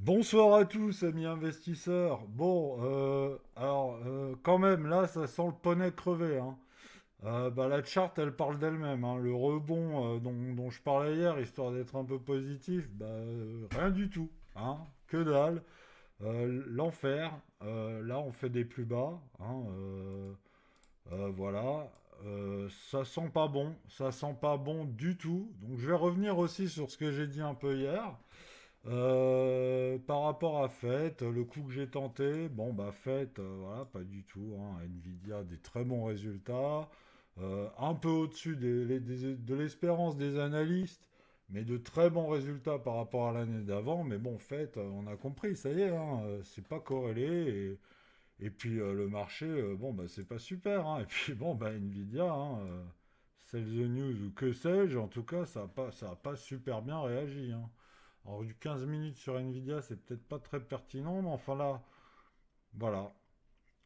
Bonsoir à tous, amis investisseurs. Bon, quand même, là, ça sent le poney crevé, hein. La charte, elle parle d'elle-même, hein. Le rebond dont je parlais hier, histoire d'être un peu positif, rien du tout, hein. Que dalle. L'enfer. Là, on fait des plus bas, hein. Voilà. Ça sent pas bon. Ça sent pas bon du tout. Donc, je vais revenir aussi sur ce que j'ai dit un peu hier. Par rapport à Fête, le coup que j'ai tenté, bon bah Fête, voilà, pas du tout, hein. Nvidia, des très bons résultats, un peu au-dessus de l'espérance des analystes, mais de très bons résultats par rapport à l'année d'avant. Mais bon, Fête, on a compris, ça y est, hein, c'est pas corrélé. Et puis le marché, bon bah c'est pas super, hein. Et puis bon bah Nvidia, hein, sell the news ou que sais-je, en tout cas ça a pas super bien réagi, hein. Alors, du 15 minutes sur Nvidia, c'est peut-être pas très pertinent, mais enfin là, voilà.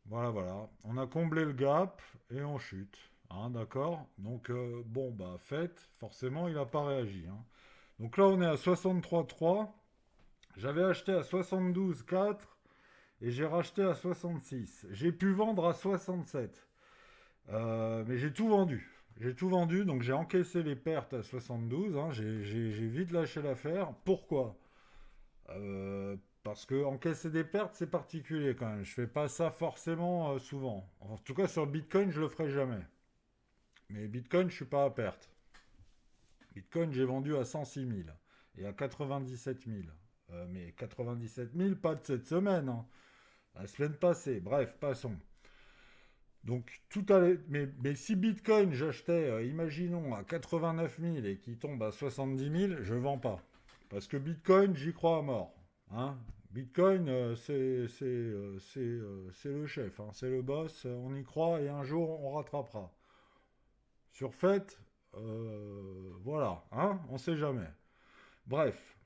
Voilà. On a comblé le gap et on chute. Hein, d'accord. Donc, bon, bah, fait, forcément, il n'a pas réagi, hein. Donc là, on est à 63,3. J'avais acheté à 72,4 et j'ai racheté à 66. J'ai pu vendre à 67. Mais j'ai tout vendu. J'ai tout vendu, donc j'ai encaissé les pertes à 72, hein. J'ai vite lâché l'affaire. Pourquoi? Parce que encaisser des pertes, c'est particulier quand même. Je fais pas ça forcément souvent. En tout cas, sur le Bitcoin, je le ferai jamais. Mais Bitcoin, je suis pas à perte. Bitcoin, j'ai vendu à 106 000 et à 97 000. Mais 97 000, pas de cette semaine, hein. La semaine passée. Bref, passons. Donc, tout allait. Mais si Bitcoin, j'achetais, imaginons, à 89 000 et qu'il tombe à 70 000, je vends pas. Parce que Bitcoin, j'y crois à mort, hein. Bitcoin, c'est le chef, hein, c'est le boss, on y croit et un jour on rattrapera. Sur fait, voilà, hein, on sait jamais. Bref,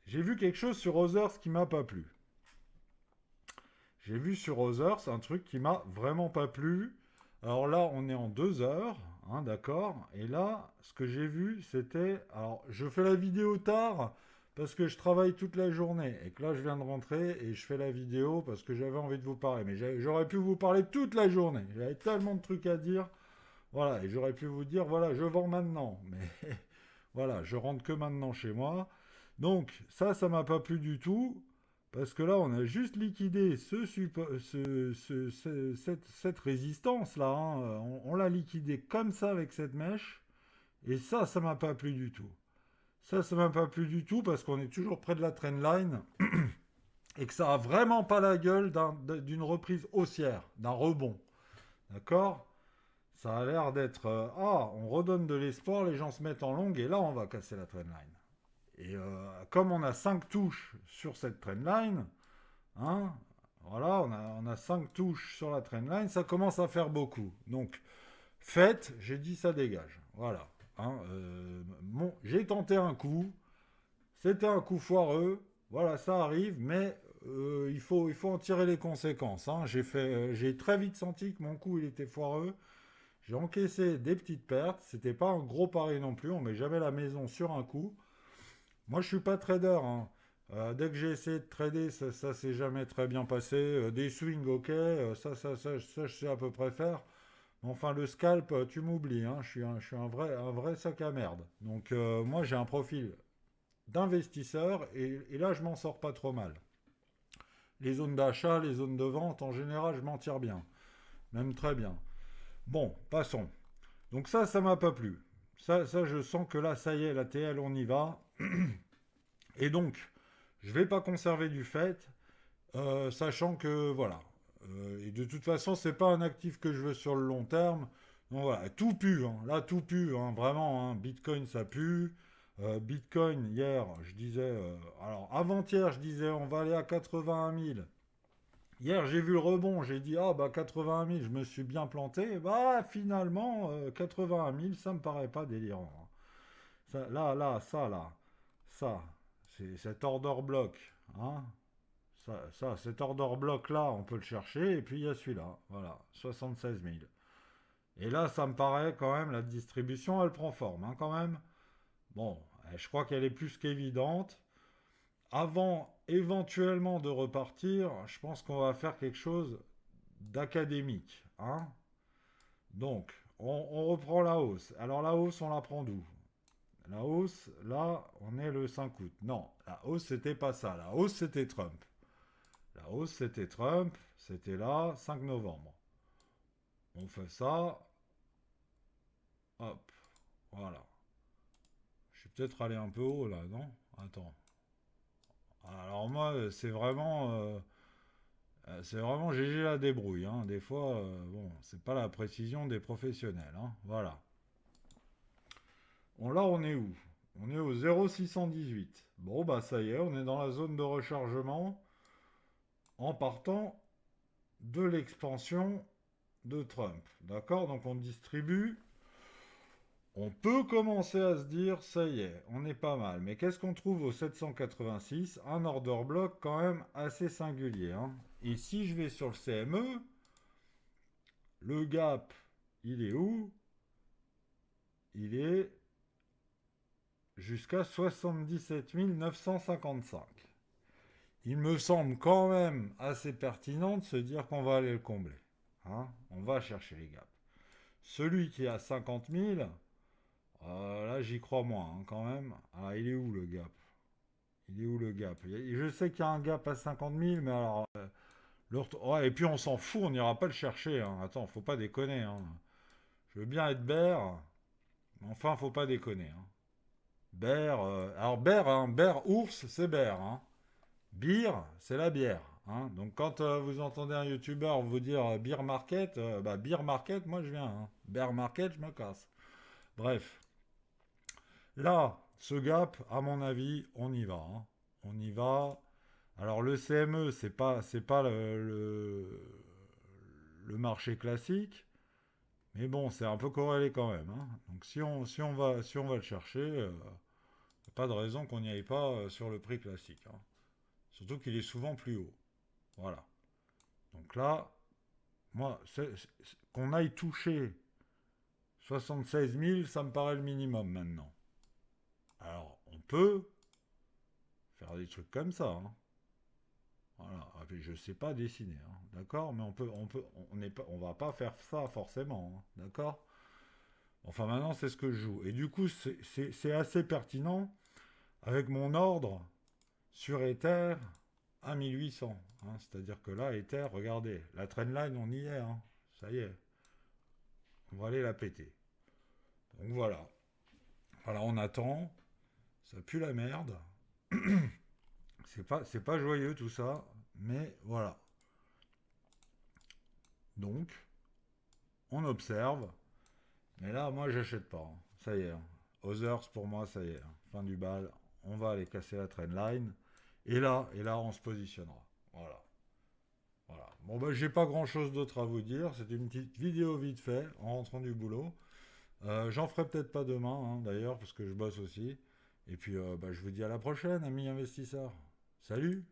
j'ai vu quelque chose sur Others qui m'a pas plu. J'ai vu sur Others un truc qui m'a vraiment pas plu. Alors là, on est en 2 heures, hein, d'accord. Et là, ce que j'ai vu, c'était... Alors, je fais la vidéo tard parce que je travaille toute la journée. Et que là, je viens de rentrer et je fais la vidéo parce que j'avais envie de vous parler. Mais j'aurais pu vous parler toute la journée. J'avais tellement de trucs à dire. Voilà, et j'aurais pu vous dire, voilà, je vends maintenant. Mais voilà, je rentre que maintenant chez moi. Donc, ça m'a pas plu du tout. Parce que là, on a juste liquidé cette résistance-là, hein. On l'a liquidé comme ça avec cette mèche. Et ça m'a pas plu du tout. Ça m'a pas plu du tout parce qu'on est toujours près de la trendline et que ça a vraiment pas la gueule d'une reprise haussière, d'un rebond. D'accord? Ça a l'air d'être on redonne de l'espoir, les gens se mettent en longue et là, on va casser la trendline. Et comme on a 5 touches sur cette trendline, hein, voilà, on a 5 touches sur la trendline, ça commence à faire beaucoup. Donc, faites, j'ai dit ça dégage. Voilà. Hein, bon, j'ai tenté un coup, c'était un coup foireux, voilà, ça arrive, mais il faut en tirer les conséquences, hein. J'ai très vite senti que mon coup, il était foireux. J'ai encaissé des petites pertes, c'était pas un gros pari non plus, on met jamais la maison sur un coup. Moi, je suis pas trader, hein. Dès que j'ai essayé de trader, ça s'est jamais très bien passé. Des swings, ok, ça, je sais à peu près faire. Mais enfin, le scalp, tu m'oublies, hein. Je suis un vrai sac à merde. Donc, moi, j'ai un profil d'investisseur et là, je m'en sors pas trop mal. Les zones d'achat, les zones de vente, en général, je m'en tire bien, même très bien. Bon, passons. Donc ça m'a pas plu. Ça, je sens que là, ça y est, la TL, on y va. Et donc, je vais pas conserver du fait, sachant que voilà. Et de toute façon, c'est pas un actif que je veux sur le long terme. Donc voilà, tout pue, hein. Là, tout pue, hein, vraiment, hein. Bitcoin, ça pue. Bitcoin, hier, je disais, alors avant-hier, je disais, on va aller à 81 000. Hier, j'ai vu le rebond, j'ai dit, ah bah 81 000, je me suis bien planté. Bah finalement, 81 000, ça me paraît pas délirant, hein. Ça, c'est cet order block, hein. Cet order block là, on peut le chercher, et puis il y a celui-là, voilà, 76 000. Et là, ça me paraît quand même, la distribution, elle prend forme, hein, quand même. Bon, je crois qu'elle est plus qu'évidente. Avant, éventuellement de repartir, je pense qu'on va faire quelque chose d'académique, hein. Donc, on reprend la hausse. Alors la hausse, on la prend d'où? La hausse, là, on est le 5 août. Non, la hausse, c'était pas ça. La hausse, c'était Trump. La hausse, c'était Trump. C'était là, 5 novembre. On fait ça. Hop. Voilà. Je suis peut-être allé un peu haut, là, non? Attends. Alors moi, c'est vraiment GG la débrouille, hein. Des fois, bon, c'est pas la précision des professionnels, hein. Voilà. Bon, là, on est où? On est au 0,618. Bon, bah ça y est, on est dans la zone de rechargement en partant de l'expansion de Trump. D'accord? Donc on distribue. On peut commencer à se dire, ça y est, on est pas mal. Mais qu'est-ce qu'on trouve au 786? Un order block quand même assez singulier, hein. Et si je vais sur le CME, le gap, il est où? Il est jusqu'à 77 955. Il me semble quand même assez pertinent de se dire qu'on va aller le combler, hein. On va chercher les gaps. Celui qui est à 50 000, là j'y crois moins, hein, quand même. Ah, il est où le gap? Il est où le gap? Je sais qu'il y a un gap à 50 000, mais alors... ouais, et puis on s'en fout, on n'ira pas le chercher, hein. Attends, faut pas déconner, hein. Je veux bien être bear, mais enfin, faut pas déconner, hein. Bear, alors bear, hein, bear, ours, c'est bear, hein. Beer, c'est la bière, hein. Donc quand vous entendez un youtubeur vous dire beer market, bah beer market, moi je viens, hein. Bear market, je me casse. Bref, là, ce gap, à mon avis, on y va, hein. On y va. Alors le CME, c'est pas le marché classique, mais bon, c'est un peu corrélé quand même, hein. Donc si on va le chercher, pas de raison qu'on n'y aille pas sur le prix classique, hein. Surtout qu'il est souvent plus haut. Voilà. Donc là, moi, qu'on aille toucher 76 000, ça me paraît le minimum maintenant. Alors, on peut faire des trucs comme ça, hein. Voilà. Ah, puis je sais pas dessiner, hein. D'accord? Mais on va pas faire ça forcément, hein. D'accord? Enfin, maintenant, c'est ce que je joue. Et du coup, c'est assez pertinent avec mon ordre sur Ether à 1800, hein. C'est-à-dire que là, Ether, regardez, la trendline, on y est, hein. Ça y est, on va aller la péter. Donc voilà. Voilà, on attend. Ça pue la merde. C'est pas joyeux tout ça, mais voilà. Donc, on observe. Mais là, moi, j'achète pas, hein. Ça y est, hein. Others, pour moi, ça y est, hein. Fin du bal. On va aller casser la trendline. Et là, on se positionnera. Voilà. Voilà. Bon, ben, j'ai pas grand chose d'autre à vous dire. C'est une petite vidéo vite fait en rentrant du boulot. J'en ferai peut-être pas demain, hein, d'ailleurs, parce que je bosse aussi. Et puis, bah, je vous dis à la prochaine, amis investisseurs. Salut!